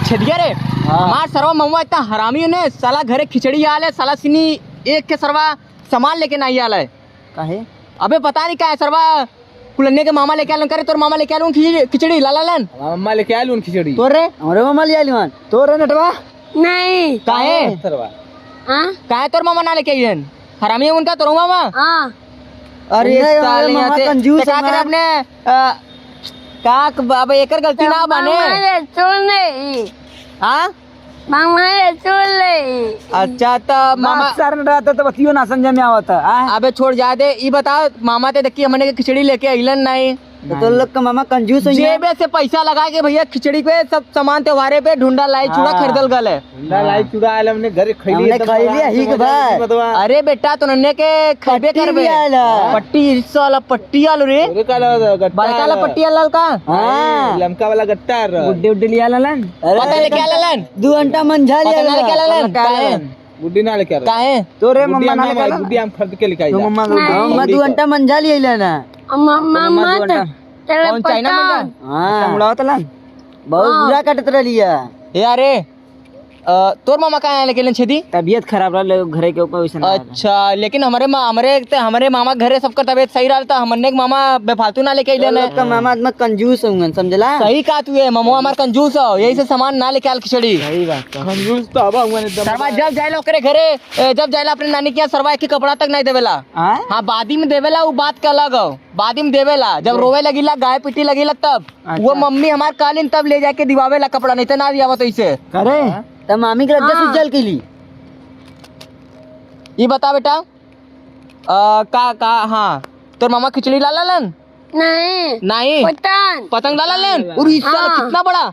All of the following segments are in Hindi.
छेदिया रे मार सरवा मम्मा इतना हरामी ने साला घरे खिचड़ी आले साला सिनी एक के सरवा सामान लेके नहीं आले काहे अबे पता नहीं क्या है सरवा कुलन्ने के मामा लेके आलन करे तोर मामा लेके आलूं खिचड़ी लाला लन मम्मा लेके आलूं खिचड़ी तोर रे हमरे मामा ले आलिवन तोर रे नटवा नहीं काहे सरवा हाँ काहे तोर मामा ना लेके आइलन हरामी है उनका तोर मामा हाँ अरे साले मामा यहाँ से कंजूस क्या करे अपने काक अब एकर गलती ना बने हाँ अच्छा तो मामा सर न रहता तो बतियो ना समझ में आवत है अबे छोड़ जा दे ये बता मामा ते देखिए हमने खिचड़ी लेके आइलन नहीं तो लोग का मामा कंजूस हो जेबे से पैसा लगा के भैया खिचड़ी पे सब सामान त्योहारे पे ढूंढा लाई चूड़ा खरीदल गल है ना लाई चूड़ा आले हमने घर खैली ही के भाई अरे बेटा तो नन्ने के खैबे करबे पट्टी साला पट्टी आलू रे अरे काला गट्टा बड़का वाला पट्टी आलू का हां लमका वाला गट्टा गुड्डे उड्डे लिया ललन पता लेके आलन 2 घंटा मंझा लिया पता लेके आलन काहे गुड्डी ना लेके आ काहे तोरे मम्मा ना लेके गुड्डी हम खरीद के लेके आई तो मम्मा 2 घंटा मंझा लिया लेना कौन चाइना में हां मुड़ावत लन बहुत बुरा कटत रहिया ए अरे तोर मामा कहाँ लेके लन छेदी तबीयत खराब रहा घरे के ऊपर वैसे अच्छा लेकिन हमारे मामा घरे सबका तबीयत सही रहा था हमने मामा बेफालतू ना लेके आइले का मामा आत्मा कंजूस होंगे समझला सही कहा तू है मामा हमार कंजूस हो यही से सामान ना लेके आल खिचड़ी सही बात कंजूस तो अब हुआ एकदम सरवा जब जाए ओकरे घरे जब जाए अपने नानी के यहाँ सरवा के कपड़ा तक नहीं देवेला हाँ बादी में देवेला वो बात का अलग हो बादी में देवेला जब रोवे लगीला गाय पिटी लगीला तब वो मम्मी हमार कालीन तब ले जाके दिवावेला कपड़ा नहीं तो ना दिया तो इसे करे तो मामी के लज्जा से जल के ली ये बता बेटा का हाँ तोर मामा खिचड़ी ला लन नहीं पतंग ला लन और इस साल कितना बड़ा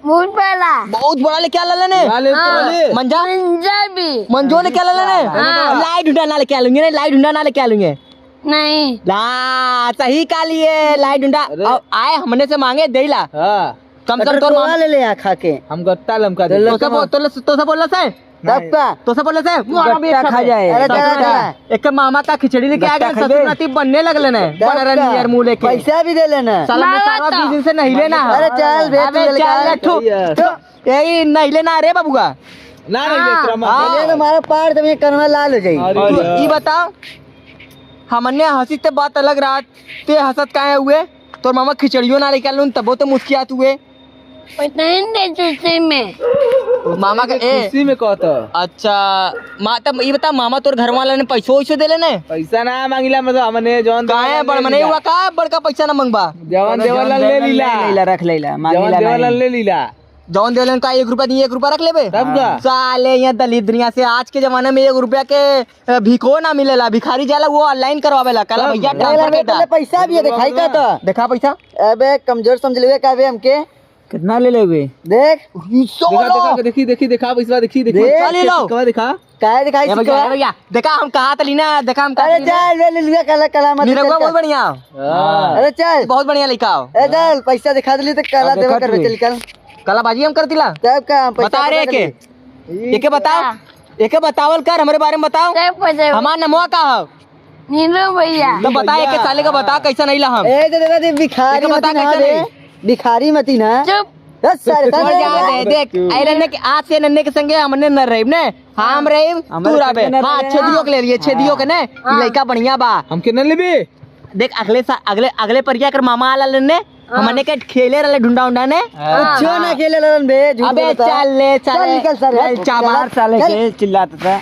बहुत बड़ा लेके आला ने मंजा भी मंजो लेके आला ने लाई ढूंढा ना लेके आलूंगे नहीं लाई ढूंढा ना लेके आलूंगे नहीं ला सही का लिए लाई ढूंढा आए हमने से मांगे दे ला कम से कम तोर मामा ले ले खा के हम गट्टा लमका दे तो सब बोलना से तो सब बोलना से गट्टा खा जाए एक मामा का खिचड़ी लेके आ गए ससुराती बनने लगले ने बन रही यार मुंह लेके पैसा भी दे लेना साला में सारा 20 दिन से नहीं लेना अरे चल यही नहीं लेना रे बाबूगा ना नहीं हमारा पार तो करवा लाल हो जाएगी ये बताओ हमने हंसी ते बात अलग रहा ते हंसत काहे हुए तोर मामा खिचड़ियों ना लेके आलूं तबो तो मुस्कियात हुए मामा का खुशी में कहता अच्छा तब ये बता मामा तोर घर वाला ने पैसो वैसो दे लेने पैसा ना मांगिला मतलब हमने जवान काहे बड़ मने हुआ का बड़का पैसा ना मंगबा जवान देवला ले लीला रख लेला जवान देवला ले लीला जौन देलन का 1 रुपया नहीं 1 रुपया रख लेबे तब का साले यहाँ दलित दुनिया से आज के जमाने में 1 रुपया के भिखो ना मिलेला भिखारी जाला वो ऑनलाइन करवावेला कल भैया ट्रांसफर कर पैसा भी है दिखाई का तो देखा पैसा अबे कमजोर समझ लेवे का बे हमके कितना ले लेबे देख देखी देखा पैसा देखी चल लो देखा काहे दिखाई भैया देखा हम कहा तली ना देखा हम अरे चल ले लिया काला काला मत निरगुआ बहुत बढ़िया अरे चल बहुत बढ़िया लिखा ए चल पैसा दिखा दिली तो काला देवा करबे चल कल कला बाजी हम कर दिला तब का हम पैसा बता रे एके बताओ एके बतावल कर हमारे बारे में बताओ हमार नमवा का हो नीलू भैया तो बता एके साले का बता कैसा नहीं ला हम ए दे भिखारी बता मत ना कैसा दे नहीं भिखारी मती ना चुप बस सारे छोड़ जा दे देख आइलने के आज से नन्ने के संगे हमने न रहीब ने हम रहीब तू रहबे हां छेदियो के ले लिए छेदियो के ने लड़का बढ़िया बा हम के न लेबे देख अगले परिया कर मामा आला लेने हमने के खेले रले ढूंढा उंडा ने कुछ ना खेले ललन बे झूठ अबे बोलता। चल ले चल निकल सारे चामार साले के चिल्लाता था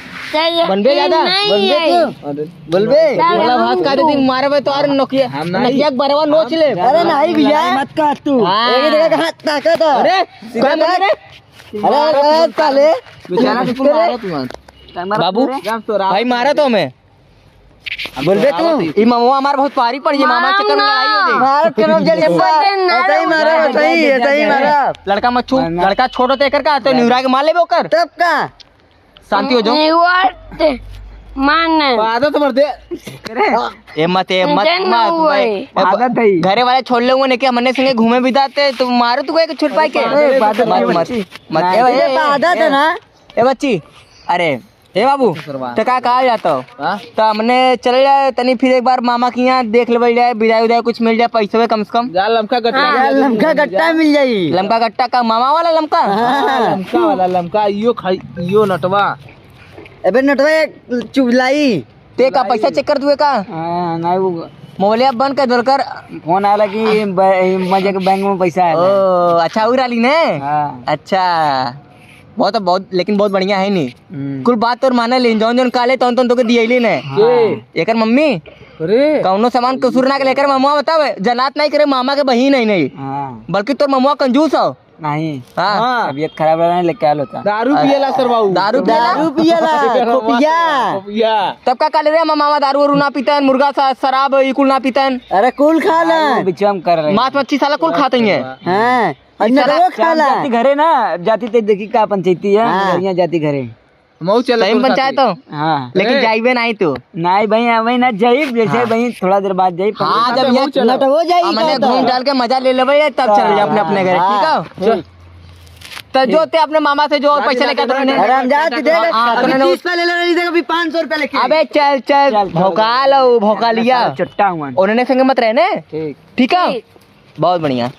बनबे ज्यादा बनबे बोलबे बोला भात का दे मारे बे तो और नोकिया नकिया बरवा नोच ले अरे नहीं भैया मत काट तू एक जगह का हाथ ताकत अरे क्या बोल रे अरे साले बेचारा तो मारो बाबू भाई मारा तो हमें बोलबे तू ई मामा हमार बहुत पारी पड़ गई मामा चक्कर में लड़ाई हो गई मार के रोक जल्दी ऐसा ही मारा ऐसा ही मारा लड़का मत छू लड़का छोड़ो ते कर का तो निउरा के मार लेबे ओकर तब का शांति हो जाओ माने आदत मर दे ए मत आदत है घरे वाले छोड़ ले ने के हमने संगे घूमे बिताते तो मारो तू एक छुट पाए के मत ए आदत है ना ए बच्ची अरे ए बाबू तो का कहा जाता हो हाँ? तो हमने चले जाए तनी फिर एक बार मामा के यहाँ देख ले जाए विदाई उदाई कुछ मिल जाए पैसे में कम से कम जा लमका गट्टा यार लमका गट्टा मिल जाई लमका गट्टा का मामा वाला लमका लमका वाला लमका यो खाई यो नटवा अबे नटवा चुगलाई ते का पैसा चेक कर दुए का नहीं वो मोबाइल बंद कर दोलकर फोन आला कि मजे के बैंक में पैसा है ओ अच्छा उड़ा ली ने हाँ। अच्छा बहुत लेकिन बहुत बढ़िया है नहीं कुल बात तो माने ले जौन जौन काले तौन तौन तो के दियली ने एकर मम्मी अरे कौनो सामान कसूर ना के लेकर ममुआ बतावे जनात नहीं करे मामा के बहिन है नहीं हाँ। बल्कि तोर ममुआ कंजूस हो नहीं हाँ तबीयत खराब रहने लेके आलो था दारू पियला सर बाबू दारू दारू पियला खोपिया पिया तब का काले रे मामा दारू वारू ना पीतन मुर्गा शराब इकुल ना पीतन अरे कुल खा ला बिचम कर रहे माछ मच्छी साला कुल खाते हैं हाँ और नटवा खा ला जाती घरे ना जाती ते देखी का पंचायती है हाँ। यहाँ जाती घरे मऊ चल सही में पंचायत हो हाँ लेकिन जाइबे नहीं तू नहीं भाई वही ना जाइब जैसे भाई थोड़ा देर बाद जाइब हाँ जब यहाँ नटवा जाई हमने घूम डाल के मजा ले लेवे तब चल जा अपने अपने घर ठीक है तो जो ते अपने मामा से जो और पैसे लेकर तो अरे हम जाते दे हाँ, तो अभी मैंने 30 पे ले ले अभी 500 रुपए लेके अबे चल चल भौका लो भौका लिया चट्टा हुआ उन्होंने संग मत रहने ठीक ठीक है बहुत बढ़िया